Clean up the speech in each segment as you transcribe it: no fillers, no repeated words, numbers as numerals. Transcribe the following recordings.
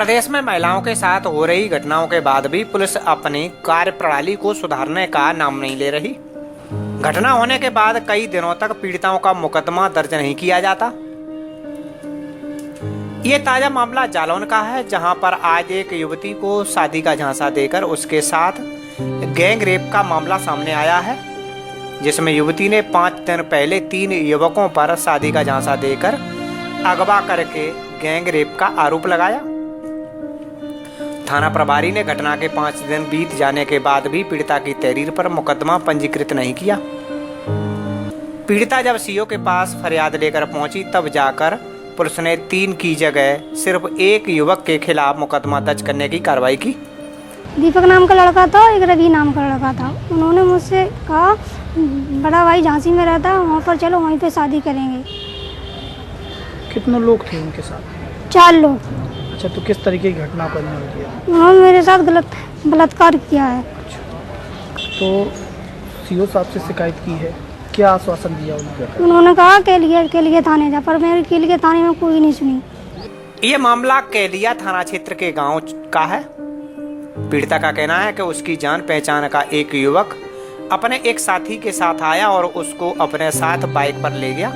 प्रदेश में महिलाओं के साथ हो रही घटनाओं के बाद भी पुलिस अपनी कार्यप्रणाली को सुधारने का नाम नहीं ले रही। घटना होने के बाद कई दिनों तक पीड़िताओं का मुकदमा दर्ज नहीं किया जाता। ये ताजा मामला जालौन का है, जहां पर आज एक युवती को शादी का झांसा देकर उसके साथ गैंग रेप का मामला सामने आया है, जिसमें युवती ने 5 दिन पहले 3 युवकों पर शादी का झांसा देकर अगवा करके गैंग रेप का आरोप लगाया। थाना प्रभारी ने घटना के 5 दिन बीत जाने के बाद भी पीड़िता की तहरीर पर मुकदमा पंजीकृत नहीं किया। पीड़िता जब सीओ के पास फरियाद लेकर पहुंची, तब जाकर पुलिस ने 3 की जगह सिर्फ 1 युवक के खिलाफ मुकदमा दर्ज करने की कार्रवाई की। दीपक नाम का लड़का था, एक रवि नाम का लड़का था। उन्होंने मुझसे कहा बड़ा भाई झांसी में रहता, वहाँ पर चलो, वहीं पे शादी करेंगे। कितने लोग थे उनके साथ? 4 लोग। अच्छा, तो किस तरीके की घटना को अंजाम दिया? उन्होंने मेरे साथ गलत बलात्कार किया है। तो सीओ साहब से शिकायत की है, क्या आश्वासन दिया उन्होंने? उन्होंने कहा केलिया थाने जा, पर मेरे केलिया थाने में कोई नहीं सुनी। ये मामला केलिया थाना क्षेत्र के गांव का है। पीड़िता का कहना है कि उसकी जान पहचान का एक युवक अपने एक साथी के साथ आया और उसको अपने साथ बाइक पर ले गया।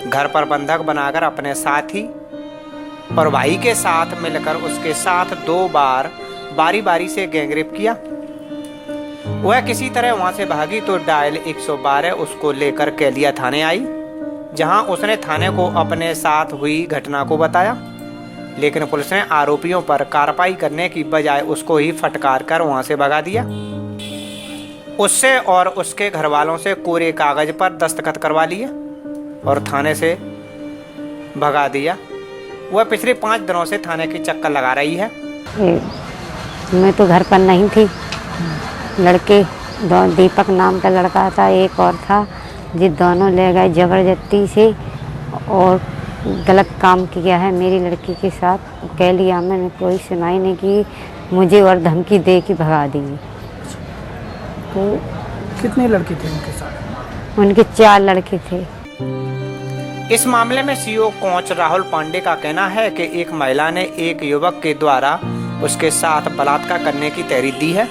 घर पर बंधक बनाकर अपने साथी और भाई के साथ मिलकर उसके साथ 2 बार बारी बारी से गैंगरेप किया। वह किसी तरह वहां से भागी तो डायल 112 उसको लेकर केलिया थाने आई, जहां उसने थाने को अपने साथ हुई घटना को बताया। लेकिन पुलिस ने आरोपियों पर कार्रवाई करने की बजाय उसको ही फटकार कर वहां से भगा दिया। उससे और उसके घर वालों से कोरे कागज पर दस्तखत करवा लिए और थाने से भगा दिया। वह पिछले 5 दिनों से थाने की चक्कर लगा रही है। मैं तो घर पर नहीं थी। लड़के दीपक नाम का लड़का था, एक और था, जिस दोनों ले गए जबरदस्ती से और गलत काम किया है मेरी लड़की के साथ। केलिया मैंने कोई सुनाई नहीं की, मुझे और धमकी दे के भगा दी। तो कितने लड़के थे उनके साथ? उनके 4 लड़के थे। इस मामले में सीओ कोच राहुल पांडे का कहना है कि एक महिला ने एक युवक के द्वारा उसके साथ बलात्कार करने की तहरीर दी है,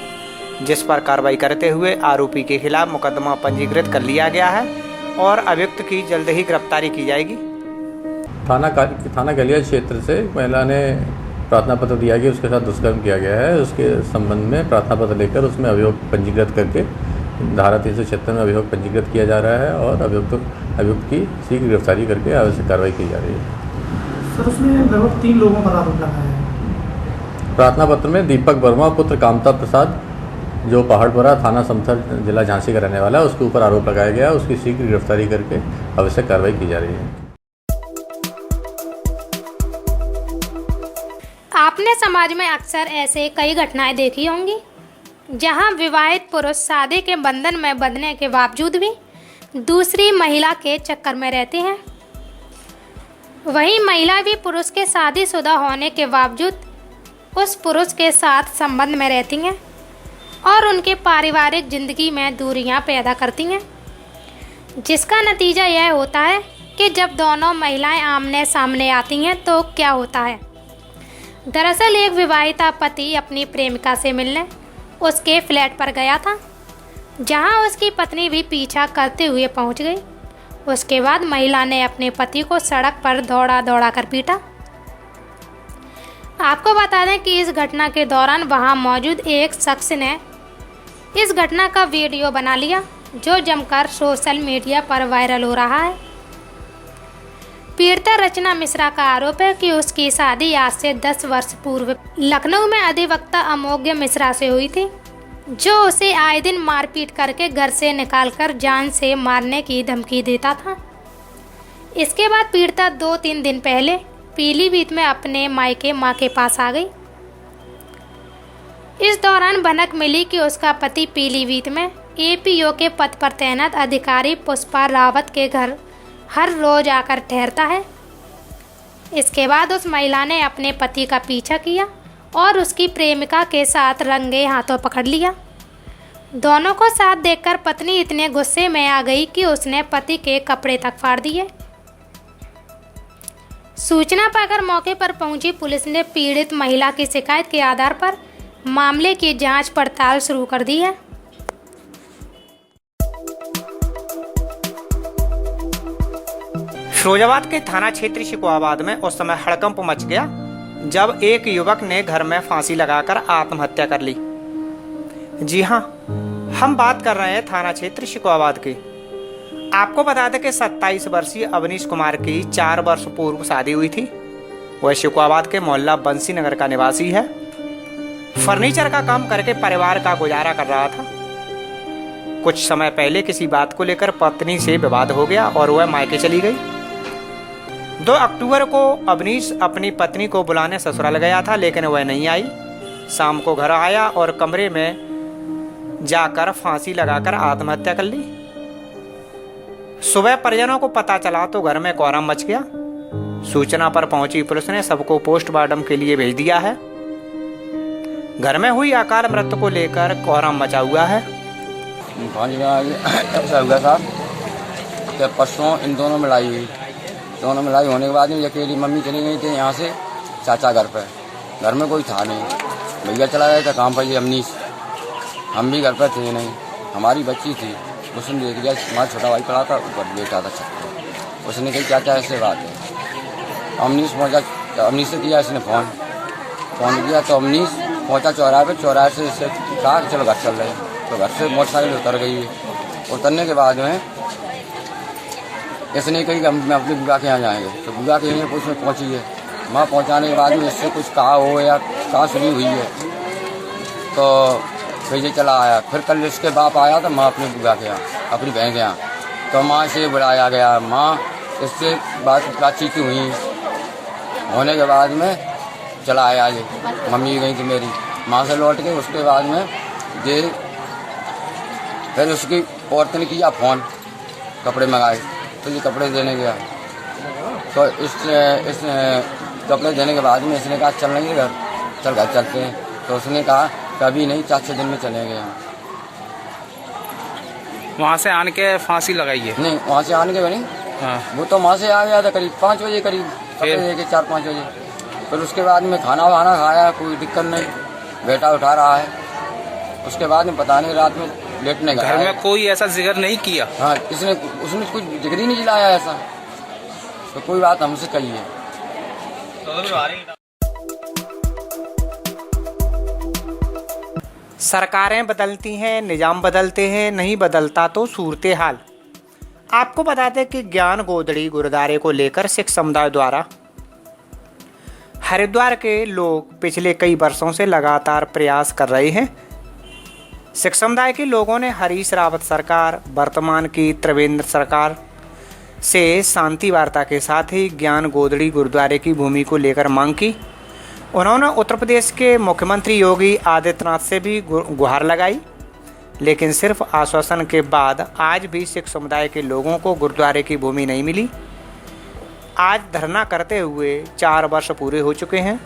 जिस पर कार्रवाई करते हुए आरोपी के खिलाफ मुकदमा पंजीकृत कर लिया गया है और अभियुक्त की जल्द ही गिरफ्तारी की जाएगी। थाना केलिया क्षेत्र से महिला ने प्रार्थना पत्र दिया कि उसके साथ दुष्कर्म किया गया है। उसके संबंध में प्रार्थना पत्र लेकर उसमें अभियोग पंजीकृत करके धारा 376 में अभियोग पंजीकृत किया जा रहा है और अभियुक्त की शीघ्र गिरफ्तारी करके आवश्यक कार्रवाई की जा रही है। सर, उसमें लगभग 3 लोगों पर आरोप लगा है। प्रार्थना पत्र में दीपक वर्मा पुत्र कामता प्रसाद, जो पहाड़पुरा थाना समथर जिला झांसी का रहने वाला है, उसके ऊपर आरोप लगाया गया। उसकी शीघ्र गिरफ्तारी करके आवश्यक कार्रवाई की जा रही है। आपने समाज में अक्सर ऐसे कई घटनाएं देखी होंगी, जहां विवाहित पुरुष शादी के बंधन में बंधने के बावजूद भी दूसरी महिला के चक्कर में रहते हैं। वहीं महिला भी पुरुष के शादीशुदा होने के बावजूद उस पुरुष के साथ संबंध में रहती हैं और उनके पारिवारिक जिंदगी में दूरियां पैदा करती हैं, जिसका नतीजा यह होता है कि जब दोनों महिलाएं आमने सामने आती हैं तो क्या होता है। दरअसल एक विवाहिता पति अपनी प्रेमिका से मिलने उसके फ्लैट पर गया था, जहां उसकी पत्नी भी पीछा करते हुए पहुंच गई। उसके बाद महिला ने अपने पति को सड़क पर दौड़ा कर पीटा। आपको बता दें कि इस घटना के दौरान वहां मौजूद एक शख्स ने इस घटना का वीडियो बना लिया, जो जमकर सोशल मीडिया पर वायरल हो रहा है। पीड़िता रचना मिश्रा का आरोप है कि उसकी शादी आज से 10 वर्ष पूर्व लखनऊ में अधिवक्ता अमोघ्य मिश्रा से हुई थी, जो उसे आए दिन मारपीट करके घर से निकालकर जान से मारने की धमकी देता था। इसके बाद पीड़िता 2-3 दिन पहले पीलीभीत में अपने मायके मां के पास आ गई। इस दौरान भनक मिली कि उसका पति पीलीभीत में एपीओ के पद पर तैनात अधिकारी पुष्पा रावत के घर हर रोज आकर ठहरता है। इसके बाद उस महिला ने अपने पति का पीछा किया और उसकी प्रेमिका के साथ रंगे हाथों पकड़ लिया। दोनों को साथ देखकर पत्नी इतने गुस्से में आ गई कि उसने पति के कपड़े तक फाड़ दिए। सूचना पाकर मौके पर पहुंची पुलिस ने पीड़ित महिला की शिकायत के आधार पर मामले की जांच पड़ताल शुरू कर दी है। फिरोजाबाद के थाना क्षेत्र शिकोहाबाद में उस समय हड़कंप मच गया जब एक युवक ने घर में फांसी लगाकर आत्महत्या कर ली। जी हां, हम बात कर रहे हैं थाना क्षेत्र शिकोहाबाद की। आपको बता दें कि 27 वर्षीय अवनीश कुमार की 4 वर्ष पूर्व शादी हुई थी। वह शिकोहाबाद के मोहल्ला बंसी नगर का निवासी है। फर्नीचर का काम करके परिवार का गुजारा कर रहा था। कुछ समय पहले किसी बात को लेकर पत्नी से विवाद हो गया और वह मायके चली गई। 2 अक्टूबर को अवनीश अपनी पत्नी को बुलाने ससुराल गया था, लेकिन वह नहीं आई। शाम को घर आया और कमरे में जाकर फांसी लगाकर आत्महत्या कर ली। सुबह परिजनों को पता चला तो घर में कोहराम मच गया। सूचना पर पहुंची पुलिस ने सबको पोस्टमार्टम के लिए भेज दिया है। घर में हुई अकाल मृत्यु को लेकर कोहराम मचा हुआ है। ऐसा हुआ था कि परसों इन दोनों में लड़ाई हुई। दोनों में लड़ाई होने के बाद में अकेली मम्मी चली गई थी यहाँ से चाचा घर पर। घर में कोई था नहीं, भैया चला गया था काम पर, ये अवनीश। हम भी घर पर थे नहीं, हमारी बच्ची थी। उसने देख लिया, हमारा छोटा भाई पड़ा था, ऊपर बैठा था छत पर। उसने कही चाचा ऐसे बात है। अवनीश पहुँचा, अवनीश से किया इसने फ़ोन किया तो अवनीश पहुँचा चौराहे पर। चौराहे से इससे कहा कि चलो घर चल रहे हैं। तो घर से मोटरसाइकिल उतर गई। उतरने के बाद में इसने कही कि हम अपने बुआ के यहाँ जाएंगे। तो बुआ के यहाँ उसमें पहुँची है। वहाँ पहुँचाने के बाद में इससे कुछ कहा हो या कहाँ सुनी हुई है तो फिर ये चला आया। फिर कल इसके बाप आया था माँ अपनी बुआ के यहाँ, अपनी बहन के यहाँ। तो माँ से बुलाया गया। माँ इससे बातचीत हुई। होने के बाद में चला आया ये। मम्मी गई थी मेरी, माँ से लौट के उसके बाद में ये फिर उसकी औरत ने किया फ़ोन, कपड़े मंगाए। तो ये कपड़े देने गया। तो इस कपड़े देने के बाद में इसने कहा चल नहीं घर, चल घर चलते हैं। तो उसने कहा कभी नहीं, 4-6 दिन में चलेंगे यहाँ। वहाँ से आने के फांसी लगाई है? नहीं, वहाँ से आने के नहीं। हाँ। वो तो वहाँ से आ गया था करीब 5 बजे करीब, कपड़े देके 4-5 बजे। फिर उसके बाद में खाना वाना खाया, कोई दिक्कत नहीं, बेटा उठा रहा है। उसके बाद में पता नहीं रात में लेटने गया। घर में कोई ऐसा जिक्र नहीं किया? हाँ, उसने कुछ जिक्र ही नहीं जिलाया ऐसा। तो कोई बात हमसे कही है। सरकारें बदलती हैं, निजाम बदलते हैं, नहीं बदलता तो सूरत हाल। आपको बता दें कि ज्ञान गोदड़ी गुरुद्वारे को लेकर सिख समुदाय द्वारा हरिद्वार के लोग पिछले कई वर्षों से लगातार प्रयास कर रहे हैं। सिख समुदाय के लोगों ने हरीश रावत सरकार, वर्तमान की त्रिवेंद्र सरकार से शांति वार्ता के साथ ही ज्ञान गोदड़ी गुरुद्वारे की भूमि को लेकर मांग की। उन्होंने उत्तर प्रदेश के मुख्यमंत्री योगी आदित्यनाथ से भी गुहार लगाई, लेकिन सिर्फ आश्वासन के बाद आज भी सिख समुदाय के लोगों को गुरुद्वारे की भूमि नहीं मिली। आज धरना करते हुए 4 वर्ष पूरे हो चुके हैं।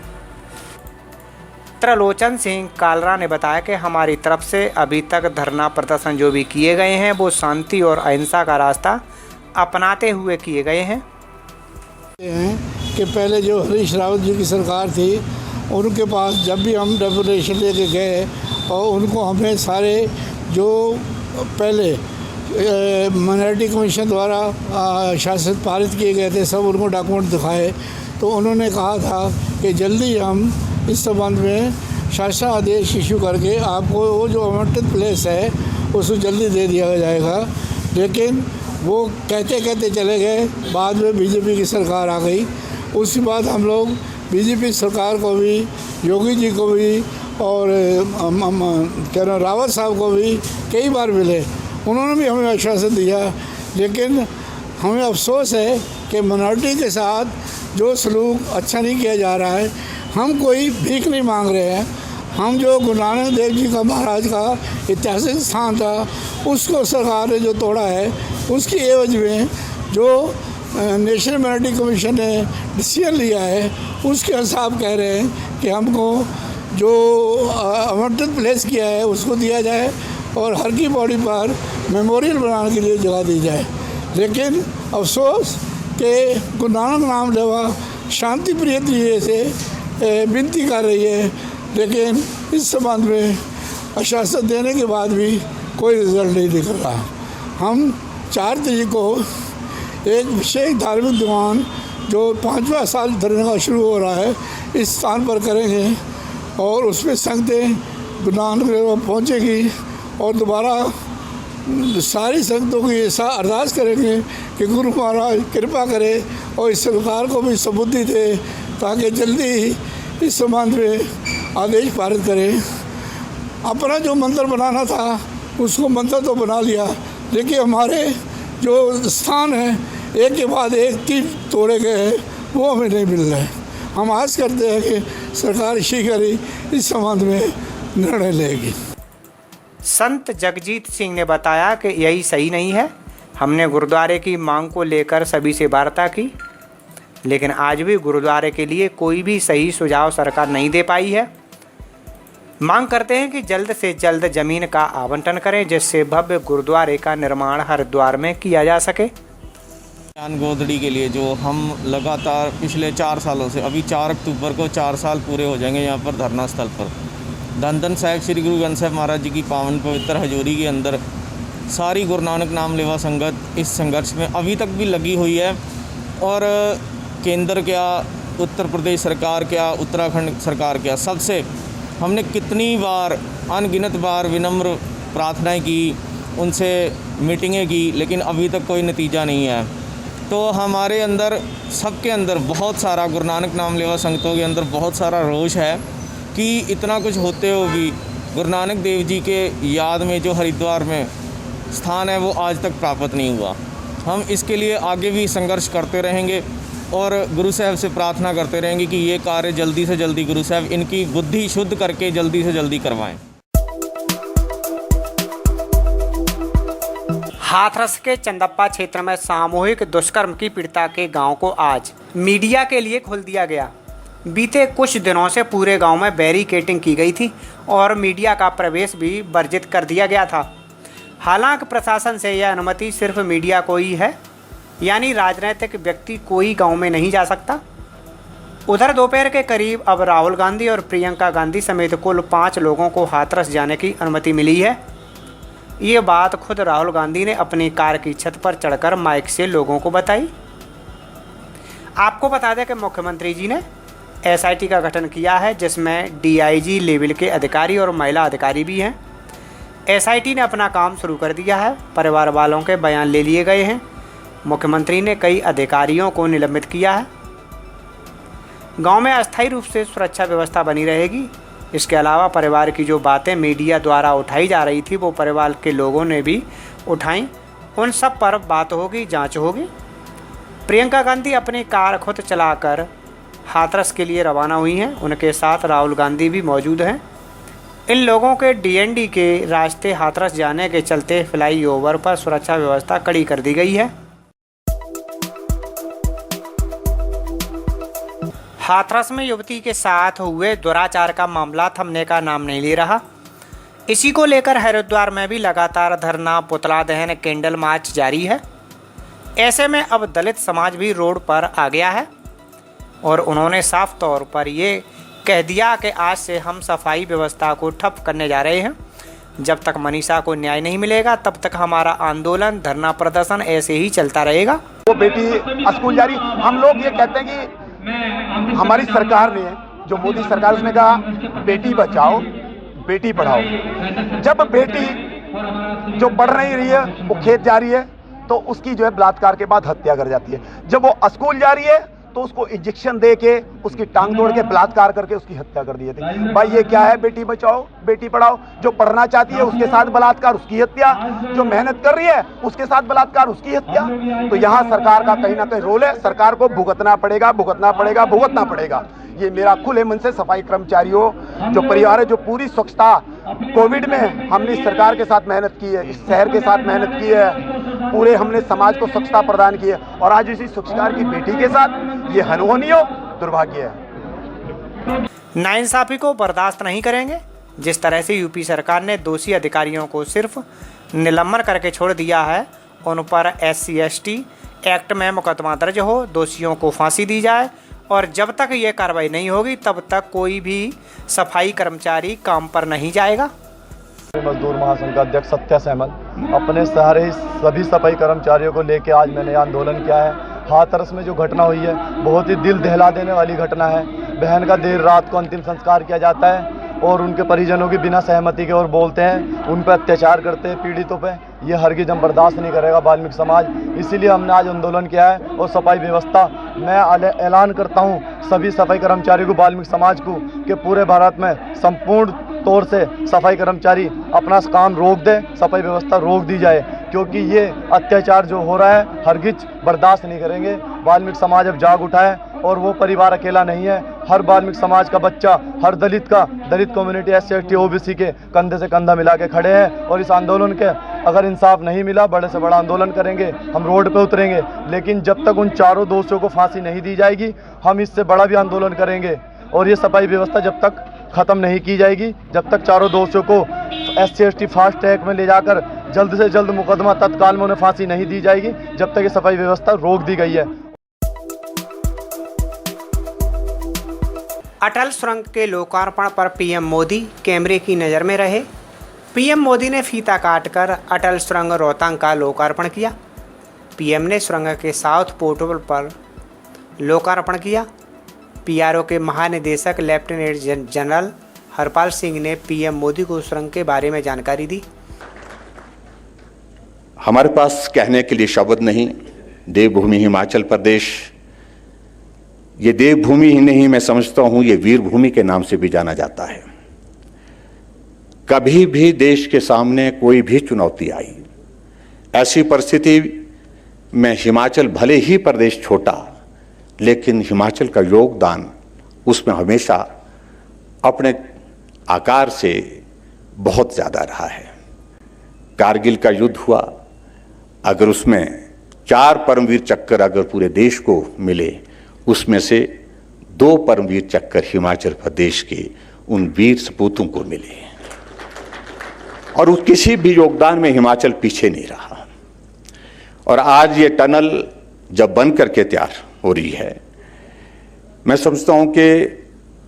त्रिलोचन सिंह कालरा ने बताया कि हमारी तरफ से अभी तक धरना प्रदर्शन जो भी किए गए हैं वो शांति और अहिंसा का रास्ता अपनाते हुए किए गए हैं। कि पहले जो हरीश रावत जी की सरकार थी उनके पास जब भी हम डेपुटेशन लेके गए और उनको हमें सारे जो पहले माइनॉरिटी कमीशन द्वारा शासित पारित किए गए थे सब उनको डॉक्यूमेंट दिखाए। तो उन्होंने कहा था कि जल्दी हम इस संबंध में शासन आदेश इशू करके आपको वो जो आवंटित प्लेस है उसको जल्दी दे दिया जाएगा। लेकिन वो कहते कहते चले गए। बाद में बीजेपी की सरकार आ गई। उसके बाद हम लोग बीजेपी सरकार को भी, योगी जी को भी और कह रहा रावत साहब को भी कई बार मिले। उन्होंने भी हमें आश्वासन दिया। लेकिन हमें अफसोस है कि मिनॉरिटी के साथ जो सलूक अच्छा नहीं किया जा रहा है। हम कोई भीख नहीं मांग रहे हैं। हम जो गुरु नानक देव जी का महाराज का ऐतिहासिक स्थान था उसको सरकार ने जो तोड़ा है उसकी एवज में जो नेशनल माइनॉरिटी कमीशन ने डिसीजन लिया है उसके हिसाब कह रहे हैं कि हमको जो आवंटित प्लेस किया है उसको दिया जाए और हर की बॉडी पर मेमोरियल बनाने के लिए जगह दी जाए। लेकिन अफसोस कि गुरु नानक नाम लेवा शांति प्रिय तरीके से विनती कर रही है, लेकिन इस संबंध में आश्वासन देने के बाद भी कोई रिजल्ट नहीं दिख रहा। हम 4 तारीख को एक विशेष धार्मिक दीवान जो 5वां साल धरने का शुरू हो रहा है इस स्थान पर करेंगे और उसमें संगतें गुरु नानक देव पहुँचेगी और दोबारा सारी संगतों की ऐसा अरदास करेंगे कि गुरु महाराज कृपा करे और इस सरकार को भी सुबुद्धि दे ताकि जल्दी ही इस संबंध में आदेश पारित करें। अपना जो मंदिर बनाना था उसको मंदिर तो बना लिया, लेकिन हमारे जो स्थान है एक के बाद एक 3 तोड़े गए हैं, वो हमें नहीं मिल रहे। हम आस करते हैं कि सरकार शीघ्र ही इस संबंध में निर्णय लेगी। संत जगजीत सिंह ने बताया कि यही सही नहीं है। हमने गुरुद्वारे की मांग को लेकर सभी से वार्ता की, लेकिन आज भी गुरुद्वारे के लिए कोई भी सही सुझाव सरकार नहीं दे पाई है। मांग करते हैं कि जल्द से जल्द जमीन का आवंटन करें जिससे भव्य गुरुद्वारे का निर्माण हरिद्वार में किया जा सके। ज्ञान गोदड़ी के लिए जो हम लगातार पिछले 4 सालों से, अभी 4 अक्टूबर को 4 साल पूरे हो जाएंगे यहाँ पर धरना स्थल पर। धन धन साहिब श्री गुरु ग्रंथ साहिब महाराज जी की पावन पवित्र हजूरी के अंदर सारी गुरु नानक नाम लेवा संगत इस संघर्ष में अभी तक भी लगी हुई है। और केंद्र क्या, उत्तर प्रदेश सरकार क्या, उत्तराखंड सरकार क्या, सबसे हमने कितनी बार, अनगिनत बार विनम्र प्रार्थनाएं की, उनसे मीटिंगें की, लेकिन अभी तक कोई नतीजा नहीं है। तो हमारे अंदर, सबके अंदर बहुत सारा, गुरु नानक नाम लेवा संगतों के अंदर बहुत सारा रोष है कि इतना कुछ होते हुए भी गुरु नानक देव जी के याद में जो हरिद्वार में स्थान है वो आज तक प्राप्त नहीं हुआ। हम इसके लिए आगे भी संघर्ष करते रहेंगे और गुरु साहब से प्रार्थना करते रहेंगे कि ये कार्य जल्दी से जल्दी गुरु साहब इनकी बुद्धि शुद्ध करके जल्दी से जल्दी करवाएं। हाथरस के चंदप्पा क्षेत्र में सामूहिक दुष्कर्म की पीड़िता के गांव को आज मीडिया के लिए खोल दिया गया। बीते कुछ दिनों से पूरे गांव में बैरिकेडिंग की गई थी और मीडिया का प्रवेश भी वर्जित कर दिया गया था। हालांकि प्रशासन से यह अनुमति सिर्फ मीडिया को ही है, यानी राजनीतिक व्यक्ति कोई गांव में नहीं जा सकता। उधर दोपहर के करीब अब राहुल गांधी और प्रियंका गांधी समेत कुल 5 लोगों को हाथरस जाने की अनुमति मिली है। ये बात खुद राहुल गांधी ने अपनी कार की छत पर चढ़कर माइक से लोगों को बताई। आपको बता दें कि मुख्यमंत्री जी ने एसआईटी का गठन किया है जिसमें डीआईजी लेवल के अधिकारी और महिला अधिकारी भी हैं। एसआईटी ने अपना काम शुरू कर दिया है। परिवार वालों के बयान ले लिए गए हैं। मुख्यमंत्री ने कई अधिकारियों को निलंबित किया है। गांव में अस्थायी रूप से सुरक्षा व्यवस्था बनी रहेगी। इसके अलावा परिवार की जो बातें मीडिया द्वारा उठाई जा रही थी वो परिवार के लोगों ने भी उठाई। उन सब पर बात होगी, जांच होगी। प्रियंका गांधी अपनी कार खुद चलाकर हाथरस के लिए रवाना हुई हैं। उनके साथ राहुल गांधी भी मौजूद हैं। इन लोगों के डीएनडी के रास्ते हाथरस जाने के चलते फ्लाईओवर पर सुरक्षा व्यवस्था कड़ी कर दी गई है। हाथरस में युवती के साथ हुए दुराचार का मामला थमने का नाम नहीं ले रहा। इसी को लेकर हरिद्वार में भी लगातार धरना, पुतला दहन, कैंडल मार्च जारी है। ऐसे में अब दलित समाज भी रोड पर आ गया है और उन्होंने साफ तौर पर ये कह दिया कि आज से हम सफाई व्यवस्था को ठप करने जा रहे हैं। जब तक मनीषा को न्याय नहीं मिलेगा तब तक हमारा आंदोलन, धरना प्रदर्शन ऐसे ही चलता रहेगा। वो बेटी स्कूल जारी, हम लोग ये कहते हैं कि हमारी सरकार ने, जो मोदी सरकार, उसने कहा बेटी बचाओ बेटी पढ़ाओ। जब बेटी जो पढ़ नहीं रही है वो खेत जा रही है तो उसकी जो है बलात्कार के बाद हत्या कर जाती है। जब वो स्कूल जा रही है तो उसको इंजेक्शन दे के उसकी टांग तोड़ के बलात्कार करके उसकी हत्या कर दी जाती है। भाई ये क्या है? बेटी बचाओ बेटी पढ़ाओ। जो पढ़ना चाहती है उसके साथ बलात्कार, उसकी हत्या। जो मेहनत कर रही है उसके साथ बलात्कार, उसकी हत्या। तो यहाँ सरकार का कहीं ना कहीं रोल है। सरकार को भुगतना पड़ेगा, भुगतना पड़ेगा, भुगतना पड़ेगा। ये मेरा खुले मन से सफाई कर्मचारियों, जो परिवार है, जो पूरी स्वच्छता कोविड में हमने सरकार के साथ मेहनत की है, इस शहर के साथ मेहनत की है, पूरे हमने समाज को स्वच्छता प्रदान की है, और आज इसी स्वच्छता की बेटी के साथ ये अनहोनी हो, दुर्भाग्य है। नाइंसाफी को बर्दाश्त नहीं करेंगे। जिस तरह से यूपी सरकार ने दोषी अधिकारियों को सिर्फ निलंबन करके छोड़ दिया है, उन पर SC/ST एक्ट में मुकदमा दर्ज हो, दोषियों को फांसी दी जाए और जब तक ये कार्रवाई नहीं होगी तब तक कोई भी सफाई कर्मचारी काम पर नहीं जाएगा। मजदूर महासंघ का अध्यक्ष सत्या सहमल अपने सारे सभी सफाई कर्मचारियों को लेकर आज मैंने आंदोलन किया है। हाथरस में जो घटना हुई है बहुत ही दिल दहला देने वाली घटना है। बहन का देर रात को अंतिम संस्कार किया जाता है और उनके परिजनों की बिना सहमति के और बोलते हैं, उन पर अत्याचार करते हैं पीड़ितों पे। ये हरगिज़ हम बर्दाश्त नहीं करेगा वाल्मीकि समाज। इसीलिए हमने आज आंदोलन किया है। और सफाई व्यवस्था मैं ऐलान करता हूँ सभी सफाई कर्मचारियों को, वाल्मीकि समाज को, कि पूरे भारत में संपूर्ण तौर से सफाई कर्मचारी अपना काम रोक दे, सफाई व्यवस्था रोक दी जाए, क्योंकि ये अत्याचार जो हो रहा है हरगिज़ बर्दाश्त नहीं करेंगे। वाल्मीकि समाज अब जाग उठा है और वो परिवार अकेला नहीं है। हर वाल्मीकि समाज का बच्चा, हर दलित कम्युनिटी SC ST OBC के कंधे से कंधा मिला के खड़े हैं। और इस आंदोलन के अगर इंसाफ नहीं मिला बड़े से बड़ा आंदोलन करेंगे, हम रोड पे उतरेंगे। लेकिन जब तक उन चारों दोषियों को फांसी नहीं दी जाएगी हम इससे बड़ा भी आंदोलन करेंगे। और ये सफाई व्यवस्था जब तक ख़त्म नहीं की जाएगी, जब तक चारों दोषियों को SC ST फास्ट ट्रैक में ले जाकर जल्द से जल्द मुकदमा तत्काल में उन्हें फांसी नहीं दी जाएगी, जब तक ये सफाई व्यवस्था रोक दी गई है। अटल सुरंग के लोकार्पण पर पीएम मोदी कैमरे की नज़र में रहे। पीएम मोदी ने फीता काटकर अटल सुरंग रोहतांग का लोकार्पण किया। पीएम ने सुरंग के साउथ पोर्टल पर लोकार्पण किया। PRO के महानिदेशक लेफ्टिनेंट जनरल हरपाल सिंह ने पीएम मोदी को सुरंग के बारे में जानकारी दी। हमारे पास कहने के लिए शब्द नहीं। देवभूमि हिमाचल प्रदेश, ये देवभूमि ही नहीं, मैं समझता हूं ये वीर भूमि के नाम से भी जाना जाता है। कभी भी देश के सामने कोई भी चुनौती आई, ऐसी परिस्थिति में हिमाचल भले ही प्रदेश छोटा, लेकिन हिमाचल का योगदान उसमें हमेशा अपने आकार से बहुत ज़्यादा रहा है। कारगिल का युद्ध हुआ, अगर उसमें 4 परमवीर चक्र अगर पूरे देश को मिले, उसमें से 2 परमवीर चक्र हिमाचल प्रदेश के उन वीर सपूतों को मिले। और उस किसी भी योगदान में हिमाचल पीछे नहीं रहा। और आज ये टनल जब बन करके तैयार हो रही है, मैं समझता हूं कि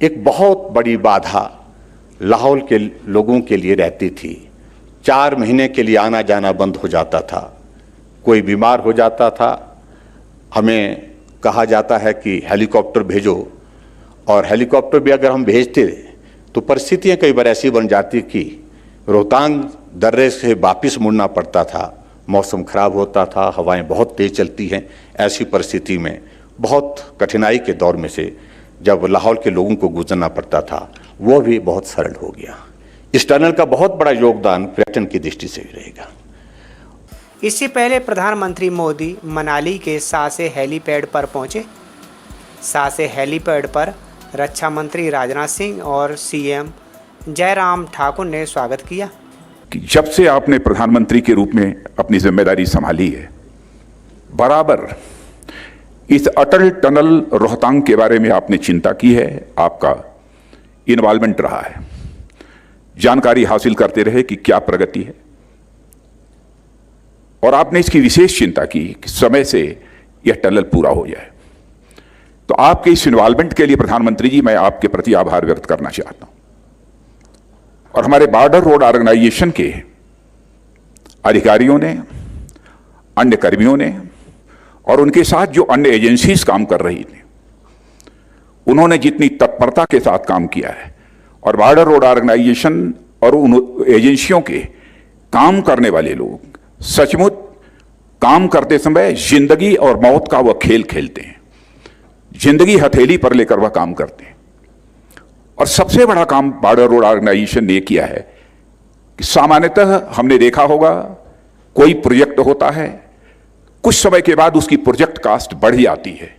एक बहुत बड़ी बाधा लाहौल के लोगों के लिए रहती थी। 4 महीने के लिए आना जाना बंद हो जाता था। कोई बीमार हो जाता था, हमें कहा जाता है कि हेलीकॉप्टर भेजो, और हेलीकॉप्टर भी अगर हम भेजते तो परिस्थितियां कई बार ऐसी बन जाती कि रोहतांग दर्रे से वापस मुड़ना पड़ता था। मौसम खराब होता था, हवाएं बहुत तेज चलती हैं। ऐसी परिस्थिति में बहुत कठिनाई के दौर में से जब लाहौल के लोगों को गुजरना पड़ता था, वो भी बहुत सरल हो गया। इस टनल का बहुत बड़ा योगदान पर्यटन की दृष्टि से भी रहेगा। इससे पहले प्रधानमंत्री मोदी मनाली के सासे हेलीपैड पर पहुंचे। सासे हेलीपैड पर रक्षा मंत्री राजनाथ सिंह और CM जयराम ठाकुर ने स्वागत किया। जब से आपने प्रधानमंत्री के रूप में अपनी जिम्मेदारी संभाली है, बराबर इस अटल टनल रोहतांग के बारे में आपने चिंता की है, आपका इन्वॉल्वमेंट रहा है, जानकारी हासिल करते रहे कि क्या प्रगति है, और आपने इसकी विशेष चिंता की कि समय से यह टनल पूरा हो जाए। तो आपके इस इन्वॉल्वमेंट के लिए प्रधानमंत्री जी मैं आपके प्रति आभार व्यक्त करना चाहता हूं। और हमारे बॉर्डर रोड ऑर्गेनाइजेशन के अधिकारियों ने, अन्य कर्मियों ने और उनके साथ जो अन्य एजेंसीज काम कर रही थी, उन्होंने जितनी तत्परता के साथ काम किया है, और बॉर्डर रोड ऑर्गेनाइजेशन और उन एजेंसियों के काम करने वाले लोग सचमुच काम करते समय जिंदगी और मौत का वह खेल खेलते हैं। जिंदगी हथेली पर लेकर वह काम करते हैं। और सबसे बड़ा काम बॉर्डर रोड ऑर्गेनाइजेशन ने किया है कि सामान्यतः हमने देखा होगा, कोई प्रोजेक्ट होता है, कुछ समय के बाद उसकी प्रोजेक्ट कास्ट बढ़ जाती है,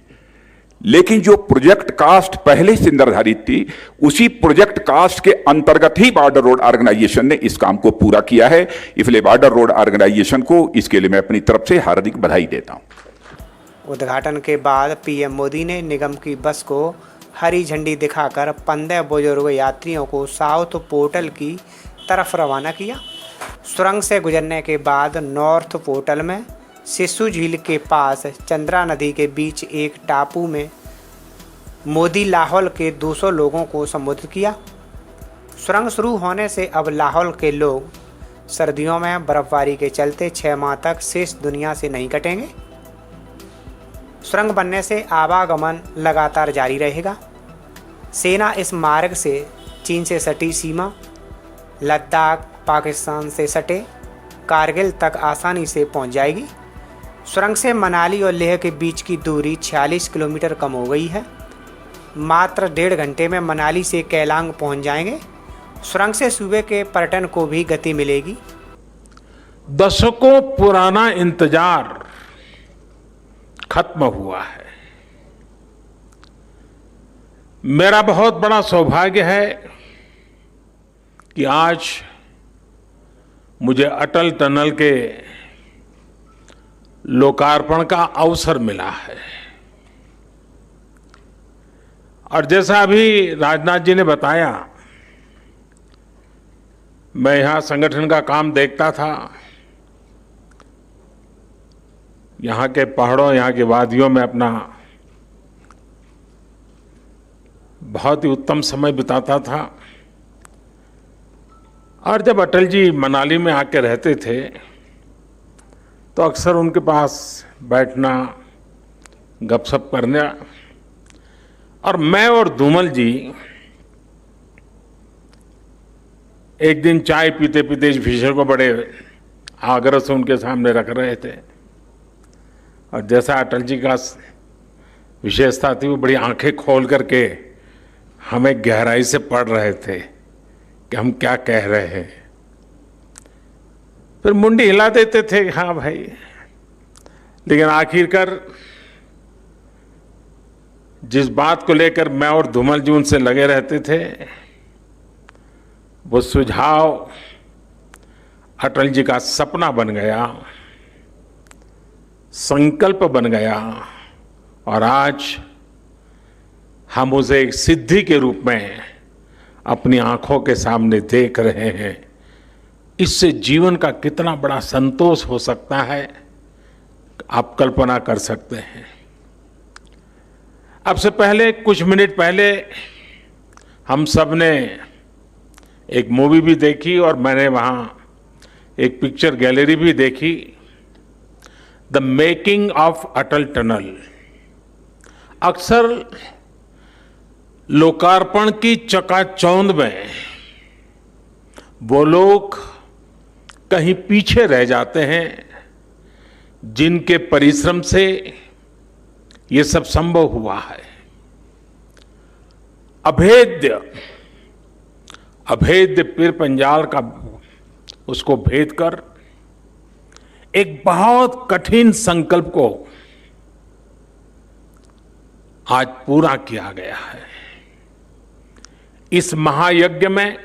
लेकिन जो प्रोजेक्ट कास्ट पहले से निर्धारित थी, उसी प्रोजेक्ट कास्ट के अंतर्गत ही बॉर्डर रोड ऑर्गेनाइजेशन ने इस काम को पूरा किया है। इसलिए बॉर्डर रोड ऑर्गेनाइजेशन को इसके लिए मैं अपनी तरफ से हार्दिक बधाई देता हूं। उद्घाटन के बाद पीएम मोदी ने निगम की बस को हरी झंडी दिखाकर 15 बुजुर्ग यात्रियों को साउथ पोर्टल की तरफ रवाना किया। सुरंग से गुजरने के बाद नॉर्थ पोर्टल में सिसु झील के पास चंद्रा नदी के बीच एक टापू में मोदी लाहौल के 200 लोगों को संबोधित किया। सुरंग शुरू होने से अब लाहौल के लोग सर्दियों में बर्फबारी के चलते 6 माह तक शेष दुनिया से नहीं कटेंगे। सुरंग बनने से आवागमन लगातार जारी रहेगा। सेना इस मार्ग से चीन से सटी सीमा, लद्दाख, पाकिस्तान से सटे कारगिल तक आसानी से पहुंच जाएगी। सुरंग से मनाली और लेह के बीच की दूरी 46 किलोमीटर कम हो गई है। मात्र 1.5 घंटे में मनाली से केलांग पहुंच जाएंगे। सुरंग से सूबे के पर्यटन को भी गति मिलेगी। दशकों पुराना इंतजार खत्म हुआ है। मेरा बहुत बड़ा सौभाग्य है कि आज मुझे अटल टनल के लोकार्पण का अवसर मिला है। और जैसा अभी राजनाथ जी ने बताया, मैं यहां संगठन का काम देखता था। यहाँ के पहाड़ों, यहाँ की वादियों में अपना बहुत ही उत्तम समय बिताता था। और जब अटल जी मनाली में आके रहते थे तो अक्सर उनके पास बैठना, गपशप करना। और मैं और धूमल जी एक दिन चाय पीते पीते इस विषय को बड़े आग्रह से उनके सामने रख रहे थे। और जैसा अटल जी का विशेषता थी, वो बड़ी आंखें खोल करके हमें गहराई से पढ़ रहे थे कि हम क्या कह रहे हैं। फिर मुंडी हिला देते थे, हाँ भाई। लेकिन आखिरकार जिस बात को लेकर मैं और धूमल जी उनसे लगे रहते थे, वो सुझाव अटल जी का सपना बन गया, संकल्प बन गया। और आज हम उसे एक सिद्धि के रूप में अपनी आंखों के सामने देख रहे हैं। इससे जीवन का कितना बड़ा संतोष हो सकता है, आप कल्पना कर सकते हैं। अब से पहले, कुछ मिनट पहले, हम सब ने एक मूवी भी देखी और मैंने वहां एक पिक्चर गैलरी भी देखी, the making of Atal tunnel. अक्सर लोकार्पण की चकाचौंध में वो लोग कहीं पीछे रह जाते हैं जिनके परिश्रम से ये सब संभव हुआ है। अभेद्य पीर पंजाल का उसको भेद कर एक बहुत कठिन संकल्प को आज पूरा किया गया है। इस महायज्ञ में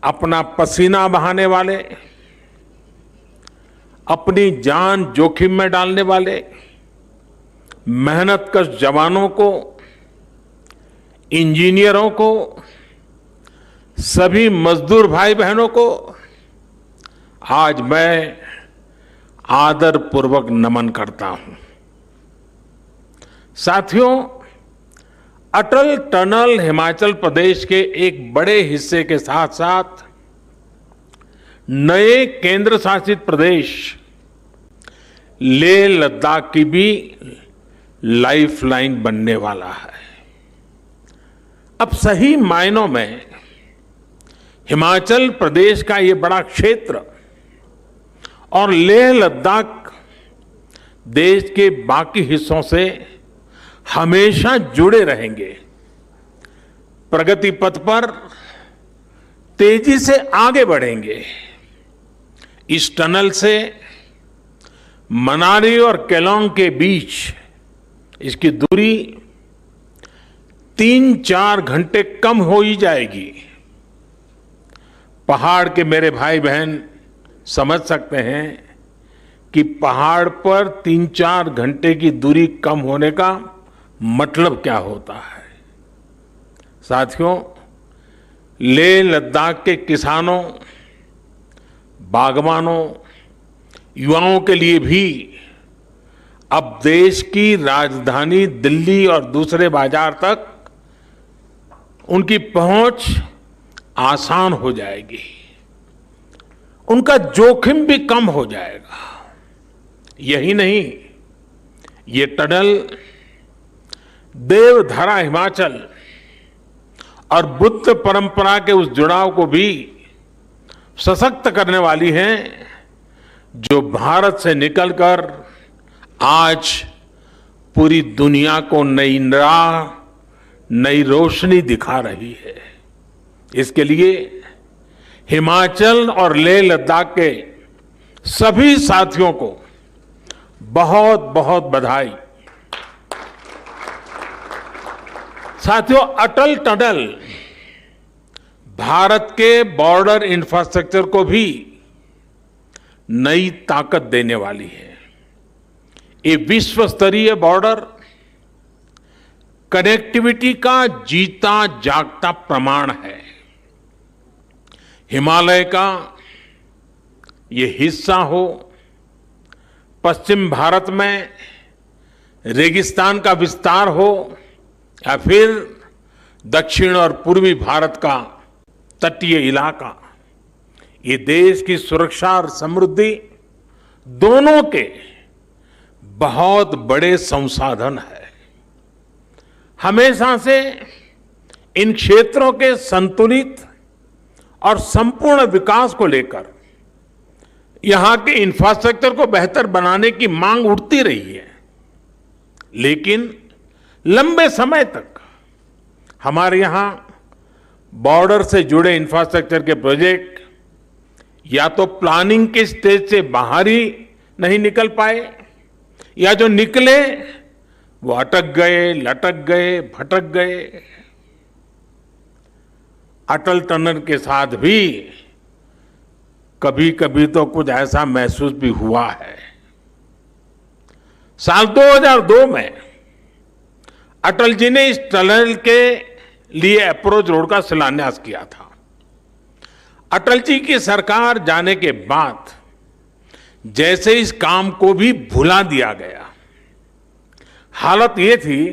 अपना पसीना बहाने वाले, अपनी जान जोखिम में डालने वाले मेहनतकश जवानों को, इंजीनियरों को, सभी मजदूर भाई बहनों को आज मैं आदर पूर्वक नमन करता हूं। साथियों, अटल टनल हिमाचल प्रदेश के एक बड़े हिस्से के साथ साथ नए केंद्र शासित प्रदेश लेह लद्दाख की भी लाइफलाइन बनने वाला है। अब सही मायनों में हिमाचल प्रदेश का ये बड़ा क्षेत्र और लेह लद्दाख देश के बाकी हिस्सों से हमेशा जुड़े रहेंगे। प्रगति पथ पर तेजी से आगे बढ़ेंगे। इस टनल से मनाली और केलांग के बीच इसकी दूरी 3-4 घंटे कम हो ही जाएगी। पहाड़ के मेरे भाई बहन समझ सकते हैं कि पहाड़ पर 3-4 घंटे की दूरी कम होने का मतलब क्या होता है। साथियों, लेह लद्दाख के किसानों, बागवानों, युवाओं के लिए भी अब देश की राजधानी दिल्ली और दूसरे बाजार तक उनकी पहुंच आसान हो जाएगी, उनका जोखिम भी कम हो जाएगा। यही नहीं, ये टनल देवधारा हिमाचल और बुद्ध परंपरा के उस जुड़ाव को भी सशक्त करने वाली है जो भारत से निकलकर आज पूरी दुनिया को नई राह, नई रोशनी दिखा रही है। इसके लिए हिमाचल और लेह लद्दाख के सभी साथियों को बहुत बहुत बधाई। साथियों, अटल टनल भारत के बॉर्डर इंफ्रास्ट्रक्चर को भी नई ताकत देने वाली है। ये विश्व स्तरीय बॉर्डर कनेक्टिविटी का जीता जागता प्रमाण है। हिमालय का ये हिस्सा हो, पश्चिम भारत में रेगिस्तान का विस्तार हो, या फिर दक्षिण और पूर्वी भारत का तटीय इलाका, ये देश की सुरक्षा और समृद्धि दोनों के बहुत बड़े संसाधन है। हमेशा से इन क्षेत्रों के संतुलित और संपूर्ण विकास को लेकर यहां के इंफ्रास्ट्रक्चर को बेहतर बनाने की मांग उठती रही है, लेकिन लंबे समय तक हमारे यहां बॉर्डर से जुड़े इंफ्रास्ट्रक्चर के प्रोजेक्ट या तो प्लानिंग के स्टेज से बाहर ही नहीं निकल पाए, या जो निकले वो अटक गए, लटक गए, भटक गए। अटल टनल के साथ भी कभी कभी तो कुछ ऐसा महसूस भी हुआ है। साल 2002 में अटल जी ने इस टनल के लिए अप्रोच रोड का शिलान्यास किया था। अटल जी की सरकार जाने के बाद जैसे इस काम को भी भुला दिया गया। हालत ये थी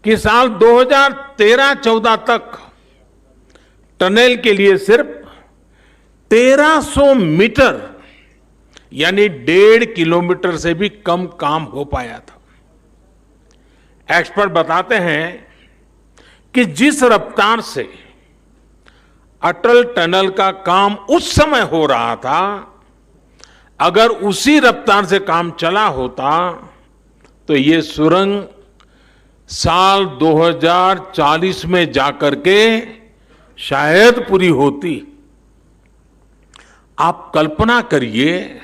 कि साल 2013-14 तक टनल के लिए सिर्फ 1300 मीटर यानी 1.5 किलोमीटर से भी कम काम हो पाया था। एक्सपर्ट बताते हैं कि जिस रफ्तार से अटल टनल का काम उस समय हो रहा था, अगर उसी रफ्तार से काम चला होता तो ये सुरंग साल 2040 में जाकर के शायद पूरी होती। आप कल्पना करिए,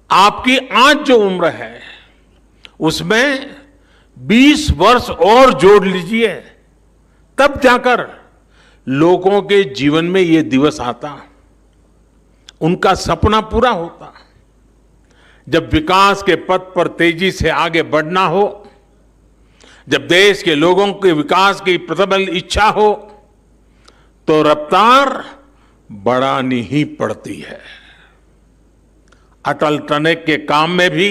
आपकी आज जो उम्र है उसमें 20 वर्ष और जोड़ लीजिए, तब जाकर लोगों के जीवन में ये दिवस आता, उनका सपना पूरा होता। जब विकास के पथ पर तेजी से आगे बढ़ना हो, जब देश के लोगों के विकास की प्रबल इच्छा हो, तो रफ्तार बढ़ानी ही पड़ती है। अटल टनल के काम में भी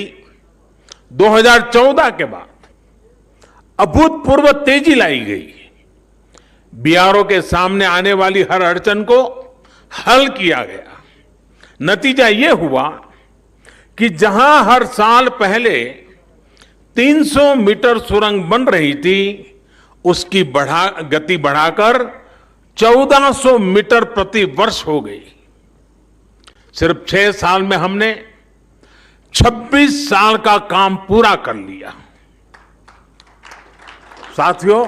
2014 के बाद अभूतपूर्व तेजी लाई गई। बीआरओ के सामने आने वाली हर अड़चन को हल किया गया। नतीजा ये हुआ कि जहां हर साल पहले 300 मीटर सुरंग बन रही थी, उसकी गति बढ़ाकर 1400 मीटर प्रति वर्ष हो गई। सिर्फ 6 साल में हमने 26 साल का काम पूरा कर लिया। साथियों,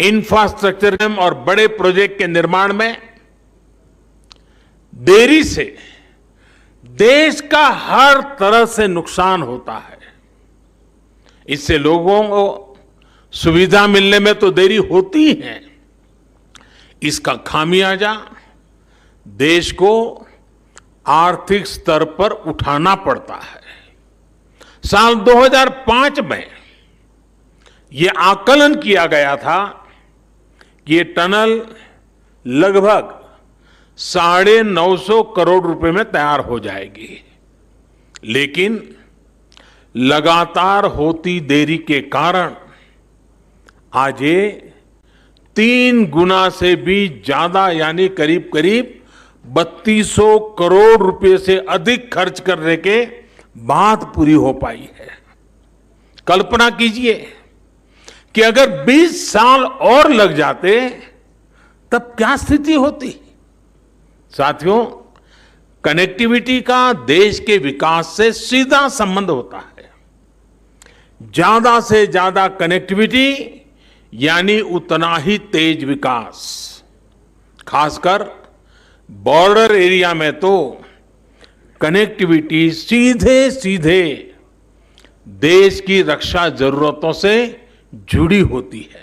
इंफ्रास्ट्रक्चर और बड़े प्रोजेक्ट के निर्माण में देरी से देश का हर तरह से नुकसान होता है। इससे लोगों को सुविधा मिलने में तो देरी होती है, इसका खामियाजा देश को आर्थिक स्तर पर उठाना पड़ता है। साल 2005 में यह आकलन किया गया था कि ये टनल लगभग 950 करोड़ रुपए में तैयार हो जाएगी, लेकिन लगातार होती देरी के कारण आज ये 3 गुना से भी ज्यादा यानी करीब करीब 3200 करोड़ रुपए से अधिक खर्च करने के बाद पूरी हो पाई है। कल्पना कीजिए कि अगर 20 साल और लग जाते तब क्या स्थिति होती। साथियों, कनेक्टिविटी का देश के विकास से सीधा संबंध होता है। ज्यादा से ज्यादा कनेक्टिविटी यानी उतना ही तेज विकास। खासकर बॉर्डर एरिया में तो कनेक्टिविटी सीधे सीधे देश की रक्षा जरूरतों से जुड़ी होती है।